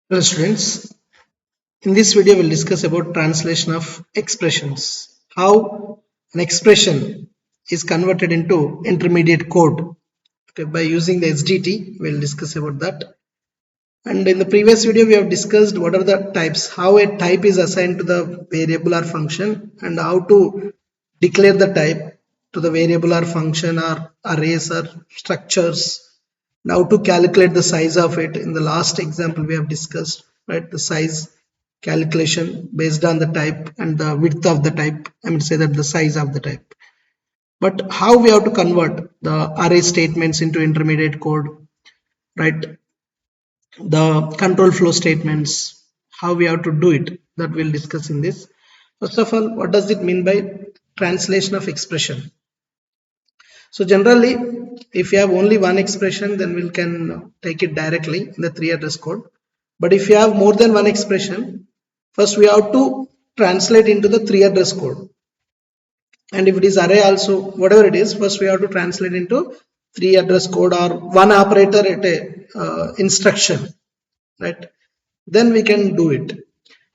Hello students, in this video we'll discuss about translation of expressions. How an expression is converted into intermediate code. Okay, by using the SDT, we'll discuss about that. And in the previous video we have discussed what are the types, how a type is assigned to the variable or function and how to declare the type to the variable or function or arrays or structures. Now to calculate the size of it, in the last example we have discussed, right, the size calculation based on the type and the width of the type. I mean say that the size of the type. But how we have to convert the array statements into intermediate code, right? The control flow statements, how we have to do it, that we'll discuss in this. First of all, what does it mean by translation of expression? So generally, if you have only one expression, then we can take it directly in the 3 address code. But if you have more than one expression, first we have to translate into the 3 address code. And if it is array also, whatever it is, first we have to translate into 3 address code or one operator at a instruction, right? Then we can do it.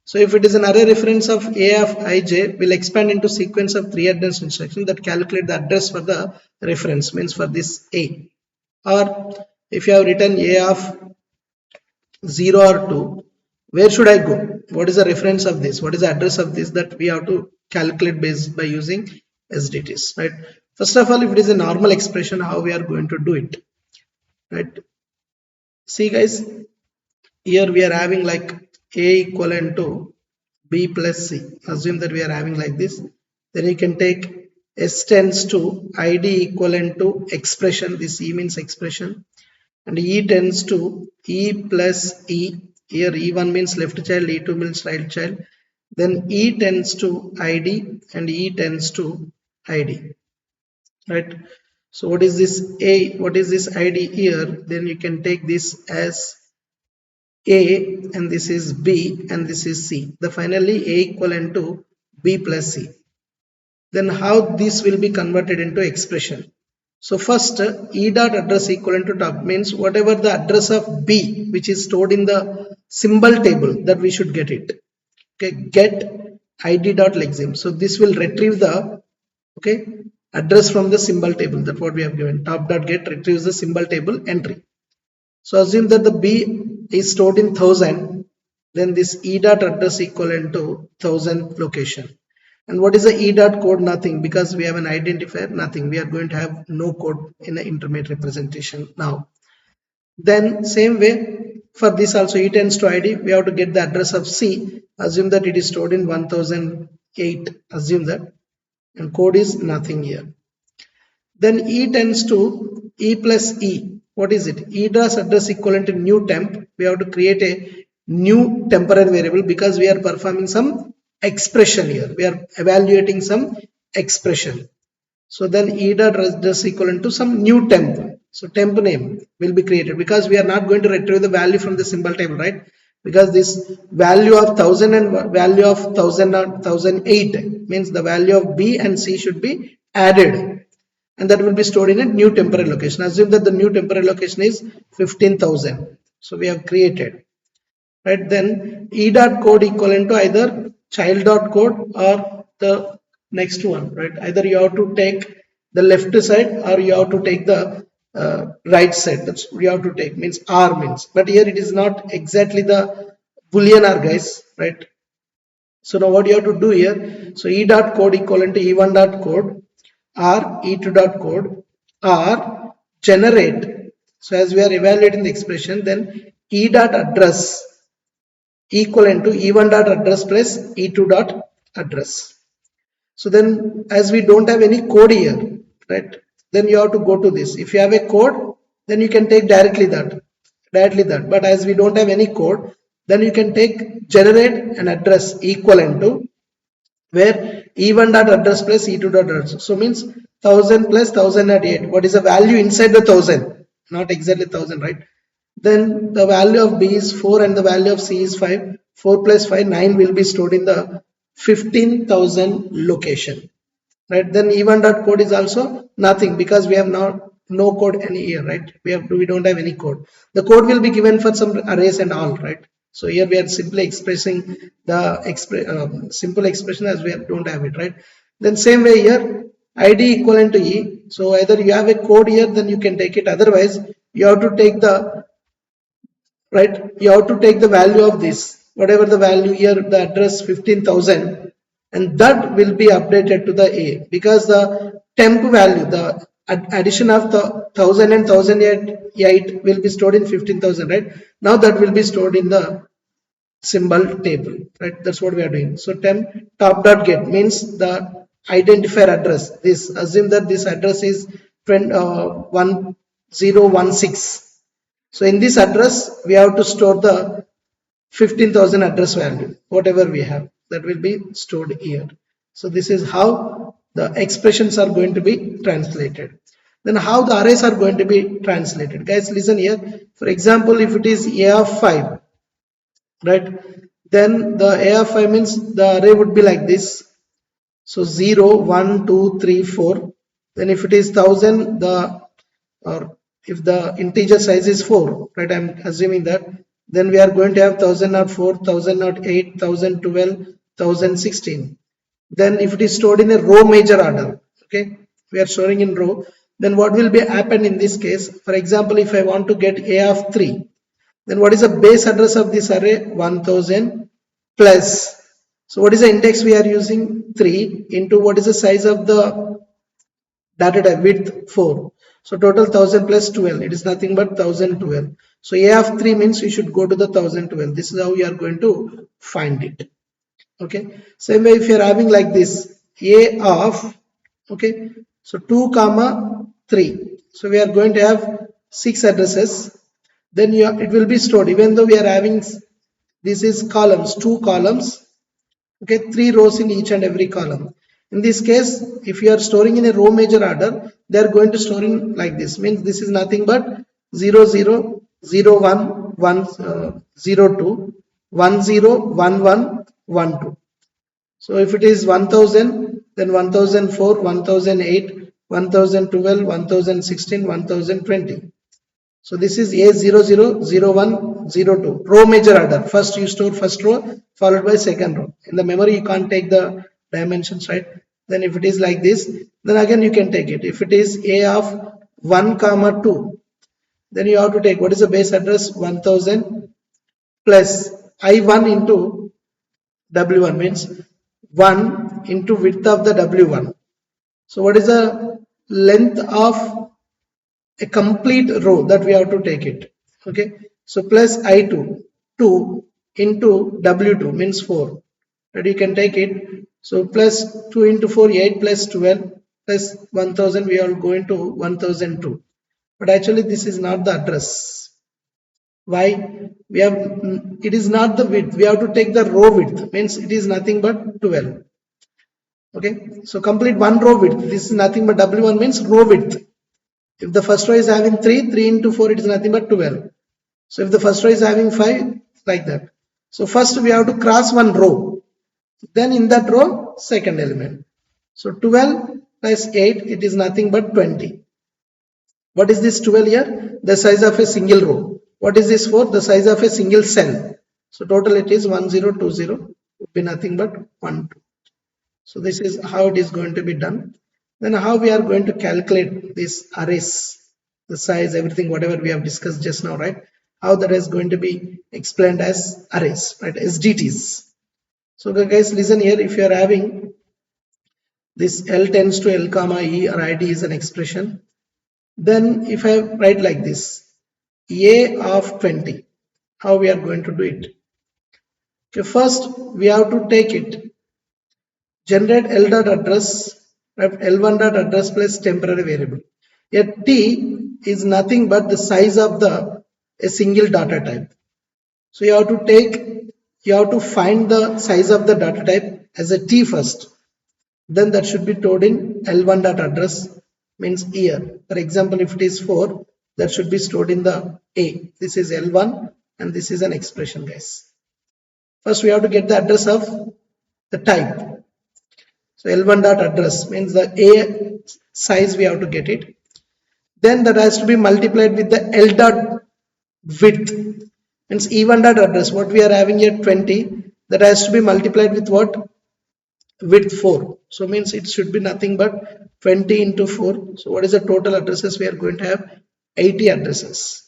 So if it is an array reference of a of ij, will expand into sequence of 3 address instructions that calculate the address for the reference, means for this a. Or if you have written a of 0 or 2, where should I go? What is the reference of this? What is the address of this? That we have to calculate based by using SDTs, right? First of all, if it is a normal expression, how we are going to do it, right? See guys, here we are having like a equivalent to b plus c. Assume that we are having like this. Then you can take s tends to id equivalent to expression. This e means expression, and e tends to e plus e. Here e1 means left child, e2 means right child. Then e tends to id and e tends to id, right? So what is this a? What is this id here? Then you can take this as a, and this is b, and this is c. The finally a equivalent to b plus c. Then how this will be converted into expression? So first e dot address equivalent to top means whatever the address of b which is stored in the symbol table, that we should get it. Okay, get id dot lexem. So this will retrieve the address from the symbol table. That what we have given. Top dot get retrieves the symbol table entry. So assume that the b is stored in 1000, then this e dot address equivalent to 1000 location. And what is the e dot code? Nothing, because we have an identifier. Nothing. We are going to have no code in the intermediate representation now. Then same way for this also, e tends to id. We have to get the address of c. Assume that it is stored in 1008. Assume that, and code is nothing here. Then e tends to e plus e. What is it? E does address equivalent to new temp. We have to create a new temporary variable because we are performing some expression here. We are evaluating some expression. So then e dot address equivalent to some new temp. So temp name will be created because we are not going to retrieve the value from the symbol table, right? Because this value of 1000 and value of 1008 means the value of b and c should be added, and that will be stored in a new temporary location. Assume that the new temporary location is 15,000. So we have created, right? Then e dot code equivalent to either child dot code or the next one, right? Either you have to take the left side or you have to take the right side. That's you have to take, means r means, but here it is not exactly the boolean r, guys, right? So now what you have to do here? So e dot code equivalent to e1 dot code or e2 dot code or generate. So as we are evaluating the expression, then e dot address equivalent to e1 dot address plus e2 dot address. So then as we don't have any code here, right, then you have to go to this. If you have a code, then you can take directly that, but as we don't have any code, then you can take generate an address equivalent to where e1 dot address plus e2 dot address. So means 1000 plus 1008. What is the value inside the 1000? Not exactly 1000, right? Then the value of b is 4 and the value of c is 5. 4 plus 5, 9 will be stored in the 15,000 location, right? Then e1 dot code is also nothing because we have no code any here, right? We don't have any code. The code will be given for some arrays and all, right? So here we are simply expressing the simple expression as we don't have it, right? Then same way here, id equivalent to e. So either you have a code here, then you can take it, otherwise you have to take the, right, you have to take the value of this, whatever the value here, the address 15,000, and that will be updated to the a, because the temp value, the addition of the 1000 and 1008 will be stored in 15,000, right? Now that will be stored in the symbol table, right? That's what we are doing. So temp top dot get means the identifier address. This assume that this address is 1016. So in this address we have to store the 15,000 address value, whatever we have, that will be stored here. So this is how the expressions are going to be translated. Then how the arrays are going to be translated, guys, listen here. For example, if it is a of 5, right, then the a of 5 means the array would be like this. So 0 1 2 3 4. Then if it is 1000, the, or if the integer size is 4, right, I'm assuming that, then we are going to have 1004, 1008, 1012, 1016. Then if it is stored in a row major order, okay, we are storing in row, then what will be happen in this case? For example, if I want to get a of 3, then what is the base address of this array? 1000 plus, so what is the index we are using? 3 into what is the size of the data type? Width 4. So total 1000 plus 12, it is nothing but 1012. So a of 3 means you should go to the 1012. This is how you are going to find it. Okay, same way if you are having like this, a of, okay, so 2 comma 3, so we are going to have 6 addresses. Then it will be stored, even though we are having, this is columns, 2 columns, okay, 3 rows in each and every column. In this case, if you are storing in a row major order, they are going to store in like this, means this is nothing but 0 0 0 1 1 0 2 1 0 1 1 1 2. So if it is 1000, then 1004, 1008, 1012, 1016, 1020. So this is A00, 01, 02, row major order. First you store first row followed by second row. In the memory you can't take the dimensions, right? Then if it is like this, then again you can take it. If it is A of 1 comma 2, then you have to take what is the base address? 1000 plus I1 into W1, means 1 into width of the W1. So what is the length of a complete row that we have to take it? Okay, so plus I2, 2 into W2 means 4, that you can take it. So plus 2 into 4, 8 plus 12 plus 1000, we are going to 1002. But actually this is not the address. Why? We have, it is not the width, we have to take the row width, means it is nothing but 12. Okay, so complete one row width, this is nothing but W1 means row width. If the first row is having 3, 3 into 4, it is nothing but 12. So if the first row is having 5, like that. So first we have to cross one row, then in that row second element. So 12 plus 8, it is nothing but 20. What is this 12 here? The size of a single row. What is this for? The size of a single cell. So total it is 1020, would be nothing but 12. So this is how it is going to be done. Then how we are going to calculate this arrays, the size, everything, whatever we have discussed just now, right? How that is going to be explained as arrays, right? SDTs. So guys, listen here. If you are having this L tends to L comma E or ID is an expression, then if I write like this, A of 20, how we are going to do it? Okay, first we have to take it, generate L dot address, L1 dot address plus temporary variable. Yet T is nothing but the size of the a single data type. So you have to take, you have to find the size of the data type as a T first. Then that should be stored in L1 dot address, means year. For example, if it is 4, that should be stored in the A. This is L1 and this is an expression, guys. First we have to get the address of the type. So L1 dot address means the A size we have to get it. Then that has to be multiplied with the L dot width. Means E1 dot address, what we are having here 20, that has to be multiplied with what? With 4. So means it should be nothing but 20 into 4. So what is the total addresses? We are going to have 80 addresses.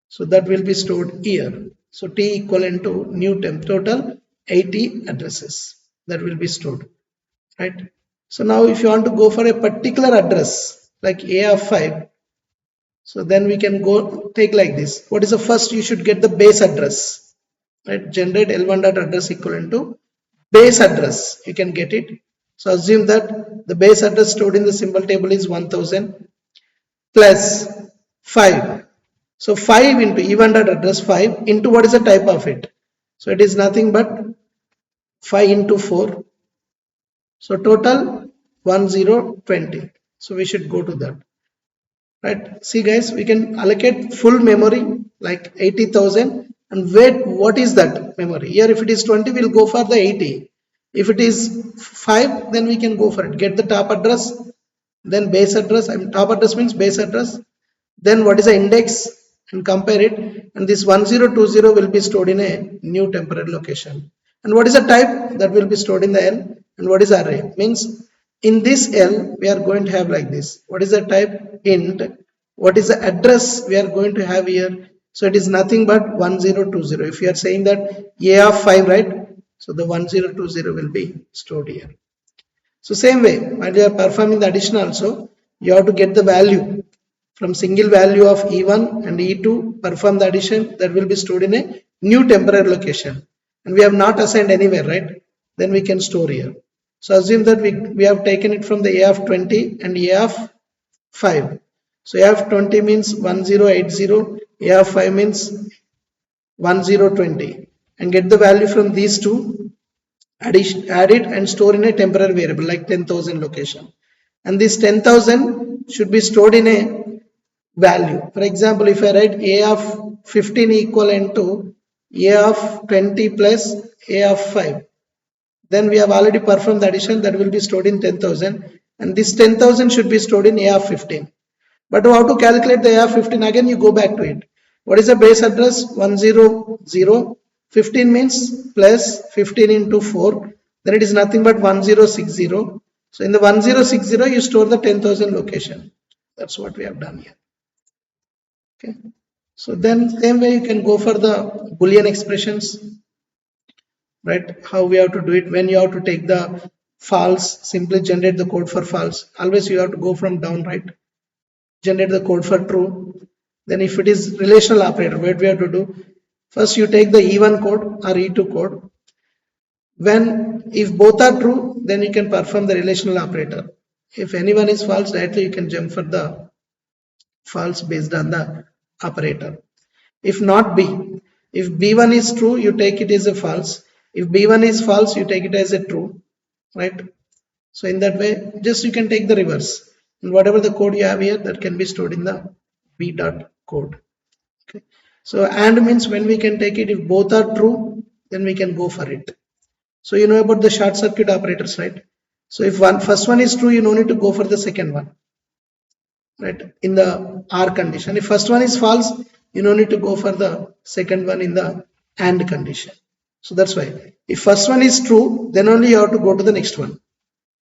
So that will be stored here. So T equivalent to new temp, total 80 addresses that will be stored, right? So now if you want to go for a particular address like A of 5, so then we can go take like this. What is the first? You should get the base address, right? Generate L1 dot address equivalent to base address. You can get it. So assume that the base address stored in the symbol table is 1000 plus 5. So 5 into E1 dot address 5 into what is the type of it? So it is nothing but 5 into 4. So total 1020. So we should go to that. Right, see guys, we can allocate full memory like 80,000 and wait, what is that memory? Here if it is 20, we'll go for the 80. If it is 5, then we can go for it. Get the top address, then base address. Top address means base address. Then what is the index and compare it. And this 1020 will be stored in a new temporary location. And what is the type? That will be stored in the L. And what is array? Means in this L, we are going to have like this. What is the type? Int. What is the address we are going to have here? So it is nothing but 1020. If you are saying that A of 5, right? So the 1020 will be stored here. So same way, while you are performing the addition also, you have to get the value from single value of E1 and E2, perform the addition, that will be stored in a new temporary location. And we have not assigned anywhere, right? Then we can store here. So assume that we have taken it from the A of 20 and A of 5. So A of 20 means 1080, A of 5 means 1020. And get the value from these two, add it and store in a temporary variable like 10,000 location. And this 10,000 should be stored in a value. For example, if I write A of 15 equivalent to A of 20 plus A of 5, then we have already performed the addition, that will be stored in 10,000, and this 10,000 should be stored in A of 15. But how to calculate the A of 15? Again, you go back to it. What is the base address? 100. 15 means plus 15 into 4. Then it is nothing but 1060. So in the 1060, you store the 10,000 location. That's what we have done here. Okay. So then same way you can go for the Boolean expressions, right? How we have to do it. When you have to take the false, simply generate the code for false. Always you have to go from down, right? Generate the code for true. Then if it is relational operator, what we have to do? First you take the E1 code or E2 code. When if both are true, then you can perform the relational operator. If anyone is false, directly you can jump for the false based on the operator. If not B, if B1 is true, you take it as a false. If B1 is false, you take it as a true, right? So in that way, just you can take the reverse. And whatever the code you have here, that can be stored in the B dot code. Okay. So and means when we can take it, if both are true, then we can go for it. So you know about the short circuit operators, right? So if first one is true, you no need to go for the second one, right? In the OR condition. If first one is false, you no need to go for the second one in the AND condition. So that's why if first one is true, then only you have to go to the next one.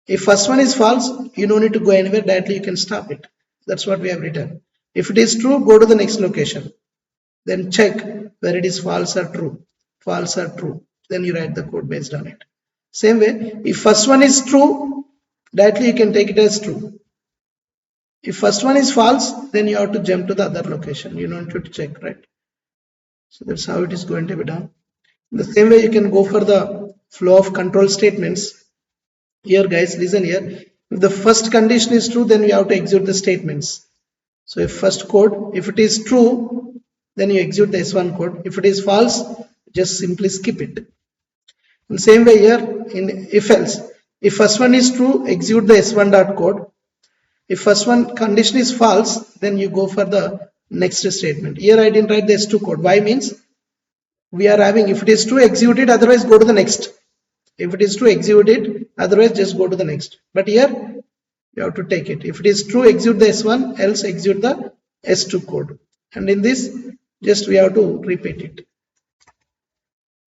If first one is false, you don't need to go anywhere, directly you can stop it. That's what we have written. If it is true, go to the next location. Then check where it is false or true. False or true. Then you write the code based on it. Same way, if first one is true, directly you can take it as true. If first one is false, then you have to jump to the other location. You don't need to check, right? So that's how it is going to be done. In the same way, you can go for the flow of control statements. Here guys, listen here. If the first condition is true, then we have to execute the statements. So if first code, if it is true, then you execute the S1 code. If it is false, just simply skip it. In the same way here, in if else, if first one is true, execute the S1 dot code. If first one condition is false, then you go for the next statement. Here I didn't write the S2 code. Why means we are having, if it is true, execute it, otherwise go to the next. If it is true, execute it, otherwise just go to the next. But here you have to take it. If it is true, execute the S1, else execute the S2 code. And in this, just we have to repeat it.